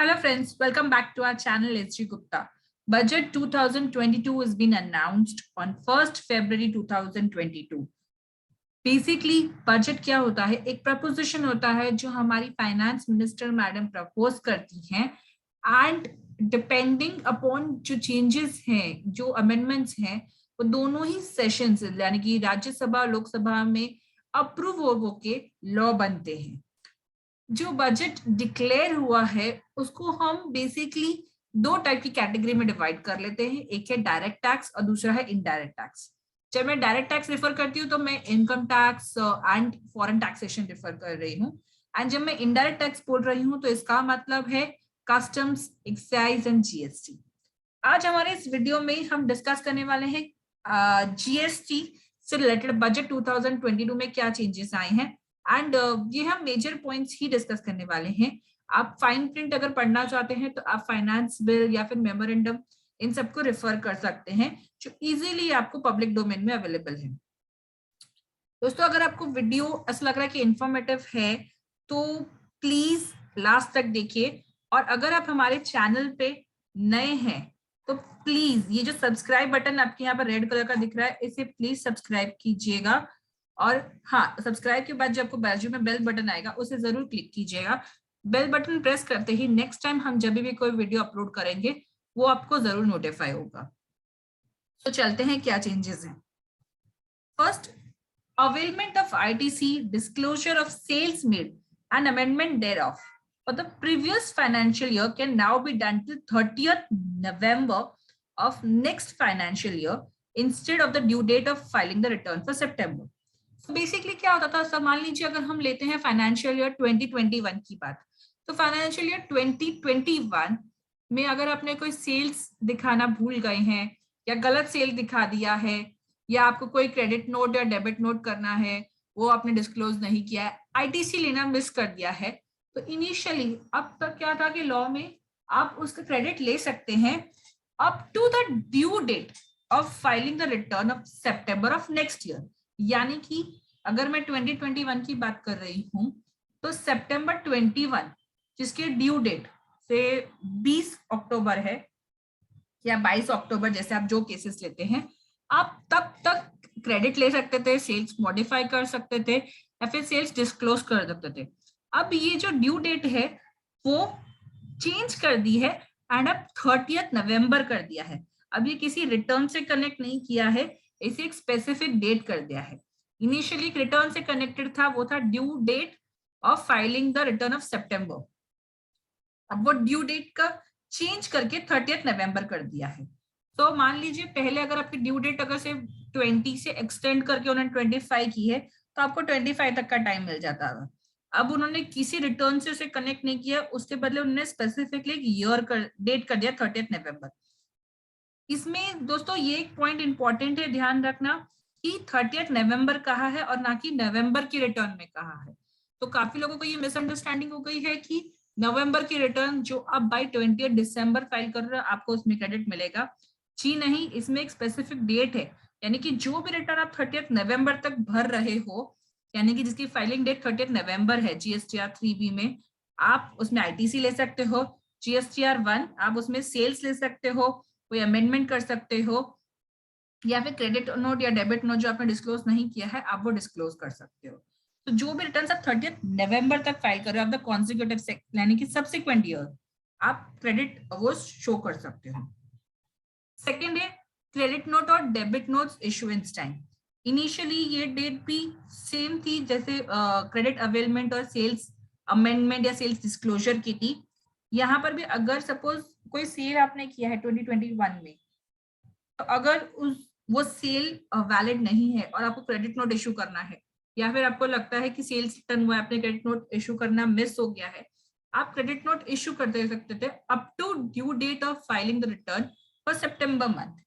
Hello friends, welcome back to our channel HG Gupta. Budget 2022 has been announced on 1st February 2022. Basically budget क्या होता है? एक preposition होता है जो हमारी फाइनेंस मिनिस्टर मैडम प्रपोज करती हैं एंड डिपेंडिंग अपॉन जो चेंजेस हैं, जो अमेंडमेंट्स हैं, वो दोनों ही सेशंस यानी कि राज्यसभा और लोकसभा में अप्रूव होके लॉ बनते हैं। जो बजट डिक्लेयर हुआ है उसको हम बेसिकली दो टाइप की कैटेगरी में डिवाइड कर लेते हैं। एक है डायरेक्ट टैक्स और दूसरा है इनडायरेक्ट टैक्स। जब मैं डायरेक्ट टैक्स रेफर करती हूँ तो मैं income tax and foreign taxation refer कर रही हूँ, एंड जब मैं इनडायरेक्ट टैक्स बोल रही हूँ तो इसका मतलब है कस्टम्स, एक्साइज एंड जीएसटी। आज हमारे इस वीडियो में हम डिस्कस करने वाले हैं जीएसटी से रिलेटेड बजट 2022 में क्या चेंजेस आए हैं, एंड ये हम मेजर पॉइंट्स ही डिस्कस करने वाले हैं। आप फाइन प्रिंट अगर पढ़ना चाहते हैं तो आप फाइनेंस बिल या फिर मेमोरेंडम इन सबको रेफर कर सकते हैं जो इजीली आपको पब्लिक डोमेन में अवेलेबल है। दोस्तों, अगर आपको वीडियो ऐसा लग रहा है कि इंफॉर्मेटिव है तो प्लीज लास्ट तक देखिए, और अगर आप हमारे चैनल पे नए हैं तो प्लीज ये जो सब्सक्राइब बटन आपके यहाँ पर रेड कलर का दिख रहा है इसे प्लीज सब्सक्राइब कीजिएगा, और हाँ, सब्सक्राइब के बाद जो आपको बाजू में बेल बटन आएगा उसे जरूर क्लिक कीजिएगा। बेल बटन प्रेस करते ही नेक्स्ट टाइम हम जब भी कोई वीडियो अपलोड करेंगे वो आपको जरूर नोटिफाई होगा। तो चलते हैं क्या चेंजेस हैं। First, availment of ITC, disclosure of sales made and amendment thereof for the previous financial year can now be done till 30th November of next financial year instead of the due date of filing the return for September. तो basically क्या होता था, सब मान लीजिए अगर हम लेते हैं फाइनेंशियल ईयर 2021 की बात, तो फाइनेंशियल ईयर 2021 में अगर आपने कोई सेल्स दिखाना भूल गए हैं या गलत सेल दिखा दिया है या आपको कोई क्रेडिट नोट या डेबिट नोट करना है वो आपने डिस्क्लोज नहीं किया है, आईटीसी लेना मिस कर दिया है, तो इनिशियली अब तक क्या था कि लॉ में आप उसका क्रेडिट ले सकते हैं up to the due date of filing the return of September of next year. यानी कि अगर मैं 2021 की बात कर रही हूं तो सितंबर 21 जिसके ड्यू डेट से 20 अक्टूबर है या 22 अक्टूबर, जैसे आप जो केसेस लेते हैं, आप तब तक क्रेडिट ले सकते थे, सेल्स मॉडिफाई कर सकते थे या फिर सेल्स डिस्क्लोज कर सकते थे। अब ये जो ड्यू डेट है वो चेंज कर दी है एंड अब 30th नवंबर कर दिया है। अब ये किसी रिटर्न से कनेक्ट नहीं किया है, इसे एक स्पेसिफिक डेट कर दिया है। इनिशियली एक रिटर्न से कनेक्टेड था, वो था due date of filing the return of सितंबर। अब वो ड्यू डेट का चेंज करके 30th नवंबर कर दिया है। तो मान लीजिए पहले अगर आपकी ड्यू डेट अगर से 20 से एक्सटेंड करके उन्होंने 25 की है तो आपको 25 तक का टाइम मिल जाता है। अब उन्होंने किसी रिटर्न से उसे कनेक्ट नहीं किया, उसके बदले उन्होंने स्पेसिफिकली एक ईयर कर डेट कर दिया 30th नवंबर। इसमें दोस्तों ये एक पॉइंट इंपॉर्टेंट है, ध्यान रखना कि 30th नवंबर कहा है और ना कि नवंबर की रिटर्न में कहा है। तो काफी लोगों को ये मिसअंडरस्टैंडिंग हो गई है कि नवंबर की रिटर्न जो आप बाय 20 दिसंबर फाइल कर रहे हो आपको उसमें क्रेडिट मिलेगा। जी नहीं, इसमें एक स्पेसिफिक डेट है, यानी कि जो भी रिटर्न आप 30th नवंबर तक भर रहे हो, यानी कि जिसकी फाइलिंग डेट 30th नवंबर है जीएसटीआर 3B में, आप उसमें आईटीसी ले सकते हो, जीएसटीआर 1 आप उसमें सेल्स ले सकते हो, कोई अमेंडमेंट कर सकते हो, या फिर क्रेडिट नोट या डेबिट नोट जो आपने डिस्क्लोज नहीं किया है आप वो डिस्क्लोज कर सकते हो। तो जो भी रिटर्न आप 30th नवंबर तक फाइल कर रहे हो आप द कॉन्सिक्यूटिव यानी कि सब्सिक्वेंट ईयर आप क्रेडिट वो शो कर सकते हो। सेकेंड है क्रेडिट नोट और debit notes issuance time. Initially ये डेट भी सेम थी जैसे क्रेडिट अवेलमेंट और सेल्स अमेंडमेंट या सेल्स डिस्क्लोजर की थी। यहाँ पर भी अगर सपोज कोई सेल आपने किया है 2021 में, तो अगर वो सेल वैलिड नहीं है और आपको क्रेडिट नोट इशू करना है, या फिर आपको लगता है कि सेल्स रिटर्न हुआ है आपने क्रेडिट नोट इशू करना मिस हो गया है, आप क्रेडिट नोट इशू कर दे सकते थे up to due date of filing the return for September month.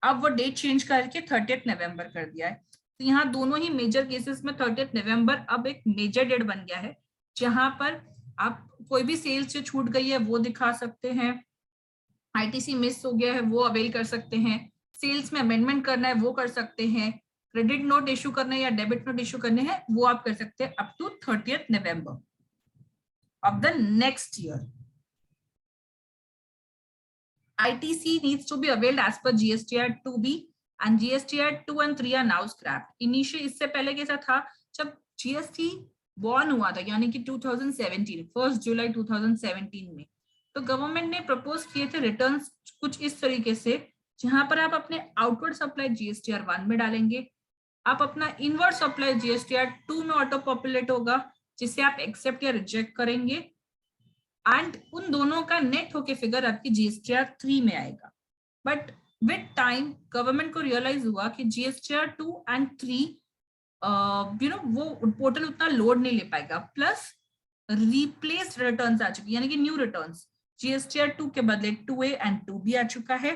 अब वो डेट चेंज करके 30th नवंबर कर दिया है। तो यहाँ दोनों ही मेजर केसेस में 30th नवंबर अब एक मेजर डेट बन गया है जहां पर आप कोई भी सेल्स जो छूट गई है वो दिखा सकते हैं, आईटीसी मिस हो गया है वो अवेल कर सकते हैं, सेल्स में अमेंडमेंट करना है वो कर सकते हैं, क्रेडिट नोट इशू करना है या डेबिट नोट इशू करने हैं वो आप कर सकते हैं up to 30th November of the next year. ITC needs to be availed as per GSTR 2B and GSTR 2 and 3 are now scrapped. Initially इससे पहले कैसा था, जब GST बॉर्न हुआ था यानी कि 2017 1 जुलाई 2017 में, तो गवर्नमेंट ने प्रपोज किए थे रिटर्न्स कुछ इस तरीके से, जहां पर आप अपने आउटवर्ड सप्लाई GSTR 1 में डालेंगे, आप अपना इनवर्ड सप्लाई GSTR 2 में ऑटो पॉपुलेट होगा, जिसे आप एक्सेप्ट या रिजेक्ट करेंगे, एंड उन दोनों का नेट होके फिगर आपकी GSTR 3 में आएगा. बट विद टाइम गवर्नमेंट को रियलाइज हुआ कि GSTR 2 एंड 3 वो पोर्टल उतना लोड नहीं ले पाएगा, प्लस रिप्लेस्ड रिटर्न्स आ चुकी, यानी कि न्यू रिटर्न्स GSTR 2 के बदले 2A एंड 2B आ चुका है,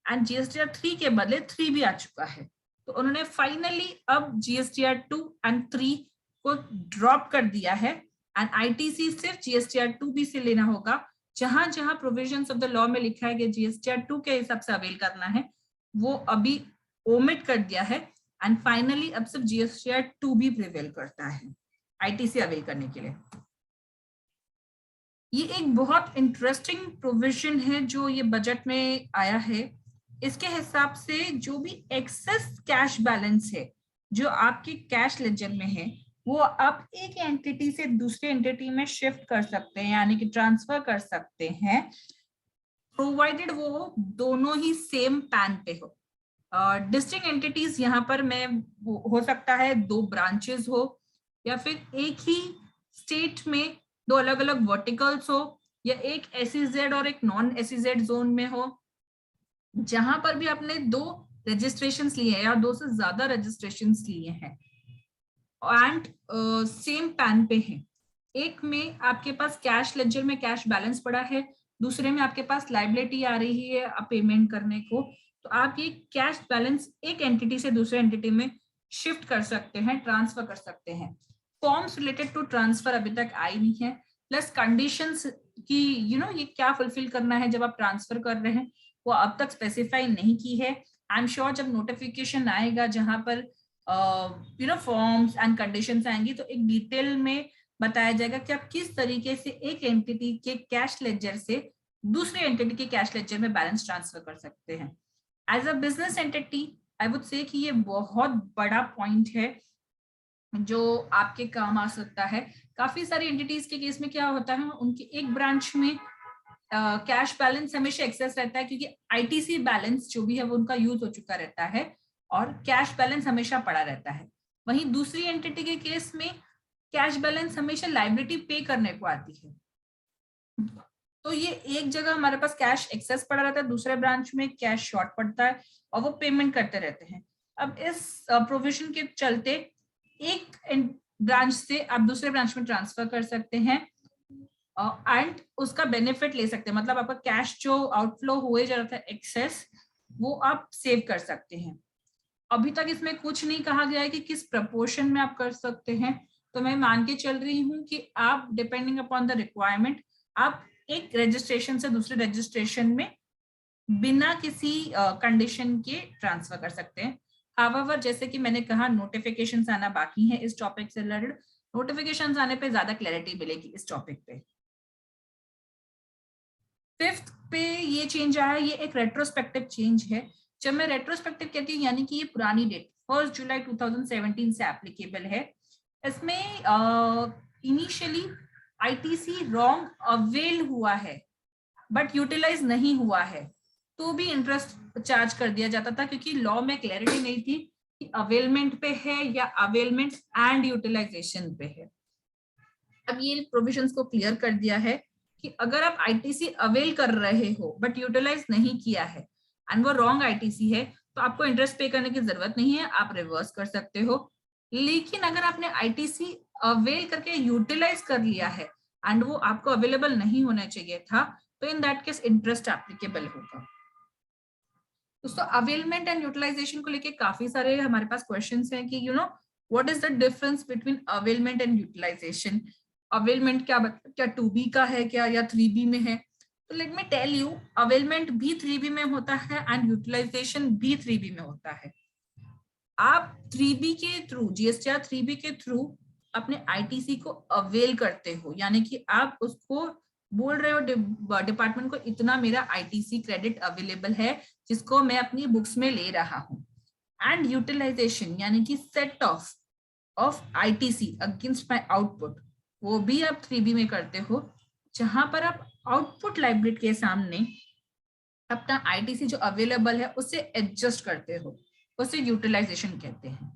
एंड GSTR 3 के बदले 3 भी आ चुका है. तो उन्होंने फाइनली अब GSTR 2 एंड 3 को ड्रॉप कर दिया है, एंड ITC सिर्फ GSTR 2B से लेना होगा. जहां जहां प्रोविजंस ऑफ द लॉ में लिखा है कि GSTR 2 के हिसाब से अवेल करना है, वो अभी ओमिट कर दिया है, एंड फाइनली अब सिर्फ GSTR 2B प्रिवेल करता है ITC अवेल करने के लिए. ये एक बहुत इंटरेस्टिंग प्रोविजन है जो ये बजट में आया है. इसके हिसाब से जो भी एक्सेस कैश बैलेंस है जो आपके कैश लेजर में है, वो आप एक एंटिटी से दूसरे एंटिटी में शिफ्ट कर सकते हैं, यानी कि ट्रांसफर कर सकते हैं, प्रोवाइडेड वो दोनों ही सेम पैन पे हो. डिस्टिंक्ट एंटिटीज यहाँ पर मैं हो सकता है 2 ब्रांचेस हो, या फिर एक ही स्टेट में 2 अलग अलग वर्टिकल्स हो, या एक SEZ और एक नॉन SEZ जोन में हो, जहां पर भी आपने 2 रजिस्ट्रेशंस लिए हैं या 2 से ज्यादा रजिस्ट्रेशंस लिए हैं एंड सेम पैन पे है. एक में आपके पास कैश लेजर में कैश बैलेंस पड़ा है, दूसरे में आपके पास लायबिलिटी आ रही है पेमेंट करने को, तो आप ये कैश बैलेंस एक एंटिटी से दूसरे एंटिटी में शिफ्ट कर सकते हैं, ट्रांसफर कर सकते हैं. फॉर्म्स रिलेटेड टू ट्रांसफर अभी तक आई नहीं है, प्लस कंडीशंस की ये क्या फुलफिल करना है जब आप ट्रांसफर कर रहे हैं, वो अब तक स्पेसिफाई नहीं की है. आई एम श्योर जब नोटिफिकेशन आएगा जहां पर फॉर्म्स एंड कंडीशंस आएंगी, तो एक डिटेल में बताया जाएगा कि आप किस तरीके से एक एंटिटी के कैश लेजर से दूसरे एंटिटी के कैश लेजर में बैलेंस ट्रांसफर कर सकते हैं. As a business entity I would say कि ये बहुत बड़ा पॉइंट है जो आपके काम आ सकता है. काफी सारी एंटिटीज के केस में क्या होता है, उनके एक ब्रांच में कैश बैलेंस हमेशा एक्सेस रहता है, क्योंकि ITC बैलेंस जो भी है वो उनका यूज हो चुका रहता है और कैश बैलेंस हमेशा पड़ा रहता है. वहीं दूसरी एंटिटी के केस में कैश बैलेंस हमेशा लायबिलिटी पे करने को आती है. तो ये एक जगह हमारे पास कैश एक्सेस पड़ा रहता है, दूसरे ब्रांच में कैश शॉर्ट पड़ता है और वो पेमेंट करते रहते हैं. अब इस प्रोविजन के चलते एक ब्रांच से आप दूसरे ब्रांच में ट्रांसफर कर सकते हैं एंड उसका बेनिफिट ले सकते हैं. मतलब आपका कैश जो आउटफ्लो हुए जा रहा था एक्सेस, वो आप सेव कर सकते हैं. अभी तक इसमें कुछ नहीं कहा गया है कि किस प्रपोर्शन में आप कर सकते हैं, तो मैं मान के चल रही हूँ कि आप डिपेंडिंग अपॉन द रिक्वायरमेंट आप एक रजिस्ट्रेशन से दूसरे रजिस्ट्रेशन में बिना किसी कंडीशन के ट्रांसफर कर सकते हैं. हाउएवर जैसे कि मैंने कहा नोटिफिकेशंस आना बाकी है इस टॉपिक से रिलेटेड, नोटिफिकेशंस आने पे ज्यादा क्लैरिटी मिलेगी इस टॉपिक पे. 5th पे ये चेंज आया, ये एक रेट्रोस्पेक्टिव चेंज है. जब मैं रेट्रोस्पेक्टिव कहती हूँ यानी कि ये पुरानी डेट 1 जुलाई 2017 से एप्लीकेबल है. इसमें इनिशियली ITC रॉन्ग अवेल हुआ है बट यूटिलाइज नहीं हुआ है, तो भी इंटरेस्ट चार्ज कर दिया जाता था, क्योंकि लॉ में क्लैरिटी नहीं थी कि अवेलमेंट पे है या अवेलमेंट एंड यूटिलाइजेशन पे है. अब ये प्रोविजंस को क्लियर कर दिया है कि अगर आप ITC अवेल कर रहे हो बट यूटिलाइज नहीं किया है एंड वो रॉन्ग ITC है, तो आपको इंटरेस्ट पे करने की जरूरत नहीं है, आप रिवर्स कर सकते हो. लेकिन अगर आपने ITC अवेल करके यूटिलाइज कर लिया है एंड वो आपको अवेलेबल नहीं होना चाहिए था, तो in that case interest applicable होगा. दोस्तों अवेलमेंट एंड यूटिलाइजेशन को लेके काफी सारे हमारे पास क्वेश्चंस हैं कि what is the difference between availment and utilisation. Availment क्या 2B का है क्या या 3B में है? तो let me tell you, availment भी 3B में होता है एंड यूटिलाइजेशन भी 3B में होता है. आप 3B के थ्रू GSTR 3B के थ्रू अपने ITC को अवेल करते हो, यानी कि आप उसको बोल रहे हो डिपार्टमेंट को इतना मेरा आईटीसी क्रेडिट अवेलेबल है जिसको मैं अपनी बुक्स में ले रहा हूँ। एंड यूटिलाइजेशन यानी कि set of ITC against my output, वो भी आप 3B में करते हो, जहां पर आप आउटपुट लाइब्रेरी के सामने अपना आईटीसी जो अवेलेबल है उसे एडजस्ट करते हो, उसे यूटिलाइजेशन कहते हैं।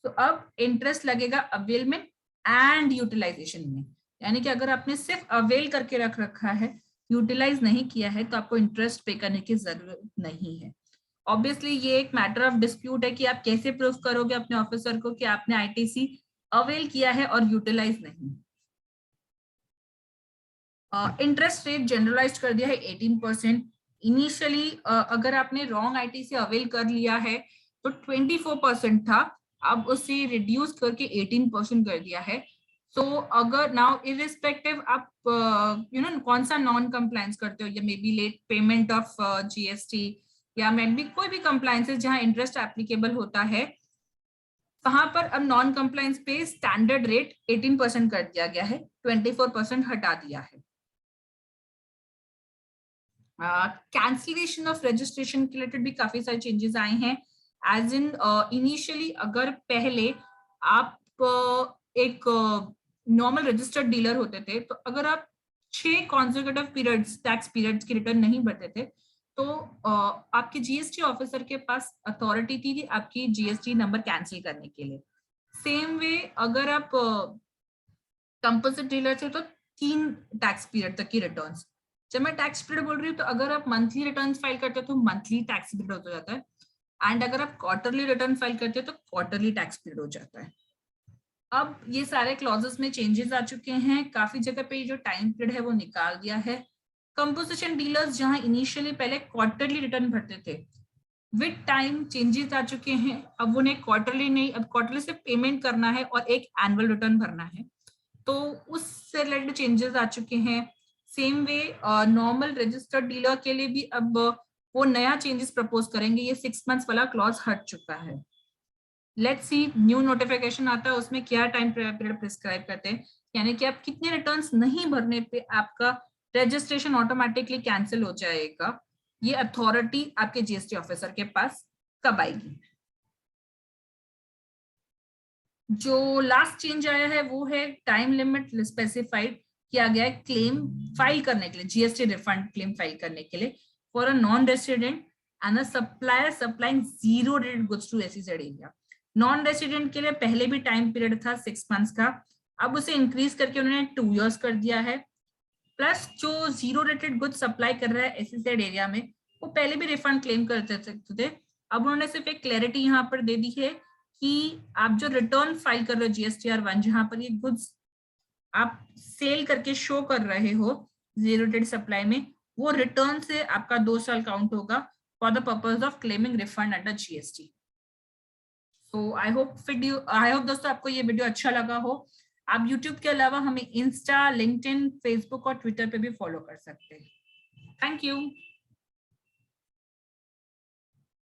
तो अब इंटरेस्ट लगेगा अवेलमेंट एंड यूटिलाइजेशन में, यानी कि अगर आपने सिर्फ अवेल करके रख रखा है, यूटिलाइज नहीं किया है, तो आपको इंटरेस्ट पे करने की जरूरत नहीं है। ऑब्वियसली ये एक मैटर ऑफ डिस्प्यूट है कि आप कैसे प्रूव करोगे अपने ऑफिसर को कि आपने आईटीसी अवेल किया है और यूटिलाइज नहीं। इंटरेस्ट रेट जनरलाइज कर दिया है 18%। इनिशियली अगर आपने रॉन्ग आईटीसी अवेल कर लिया है तो 24% था, अब उसे रिड्यूस करके 18% कर दिया है। तो अगर नाउ इरिस्पेक्टिव आप कौन सा नॉन कंप्लायंस करते हो, या maybe late payment of GST, या मे बी कोई भी कंप्लायंसेस जहां इंटरेस्ट एप्लीकेबल होता है, वहां पर अब नॉन कंप्लायंस पे स्टैंडर्ड रेट 18% कर दिया गया है, 24% हटा दिया है। कैंसिलेशन ऑफ रजिस्ट्रेशन के रिलेटेड भी काफी सारे चेंजेस आए हैं। एज इन इनिशियली अगर पहले आप एक नॉर्मल रजिस्टर्ड डीलर होते थे, तो अगर आप 6 कॉन्जिक्यूटिव पीरियड्स टैक्स पीरियड्स की रिटर्न नहीं भरते थे, तो आपके जीएसटी ऑफिसर के पास अथॉरिटी थी आपकी जीएसटी नंबर कैंसिल करने के लिए। सेम वे अगर आप कंपोजिट डीलर थे तो 3 टैक्स पीरियड तक की रिटर्न्स। जब मैं टैक्स पीरियड बोल रही हूँ तो अगर आप मंथली रिटर्न फाइल करते हो तो मंथली टैक्स पीरियड हो जाता है, एंड अगर आप क्वार्टरली रिटर्न फाइल करते हो तो क्वार्टरली टैक्स पीरियड हो जाता है। अब ये सारे क्लॉजेस में चेंजेस आ चुके हैं, काफी जगह पे जो टाइम पीरियड है वो निकाल दिया है। कंपोजिशन डीलर्स जहां इनिशियली पहले क्वार्टरली रिटर्न भरते थे, विद टाइम चेंजेस आ चुके हैं, अब उन्हें क्वार्टरली नहीं, अब क्वार्टरली से पेमेंट करना है और एक एनुअल रिटर्न भरना है, तो उससे रिलेटेड चेंजेस आ चुके हैं। Same way normal registered dealer के लिए भी अब वो नया चेंजेस प्रपोज करेंगे, ये 6 मंथ्स वाला क्लॉज हट चुका है। लेट्स सी न्यू नोटिफिकेशन आता है उसमें क्या टाइम पीरियड प्रिस्क्राइब करते हैं, यानी कि आप कितने रिटर्न्स नहीं भरने पे आपका रजिस्ट्रेशन ऑटोमेटिकली कैंसिल हो जाएगा, ये अथॉरिटी आपके जीएसटी ऑफिसर के पास कब आएगी। जो लास्ट चेंज आया है वो है टाइम लिमिट स्पेसिफाइड किया गया है क्लेम फाइल करने के लिए, जीएसटी रिफंड क्लेम फाइल करने के लिए for a non resident and a supplier supplying zero rated goods to SEZ area. Non resident के लिए पहले भी टाइम पीरियड था 6 मंथ्स का, अब उसे इंक्रीज करके उन्होंने 2 इयर्स कर दिया है। प्लस जो जीरो रेटेड गुड्स सप्लाई कर रहा है एसईजेड एरिया में, वो पहले भी रिफंड क्लेम कर सकते थे, अब उन्होंने सिर्फ एक क्लैरिटी यहाँ पर दे दी है कि आप जो रिटर्न फाइल कर रहे हो GSTR1, जहां पर ये गुड्स आप सेल करके शो कर रहे हो जीरो रेटेड सप्लाई में, वो रिटर्न से आपका 2 साल काउंट होगा for the purpose of claiming refund under GST. So I hope दोस्तों आपको ये वीडियो अच्छा लगा हो। आप यूट्यूब के अलावा हमें इंस्टा, लिंक्डइन, फेसबुक और ट्विटर पे भी फॉलो कर सकते हैं। Thank you.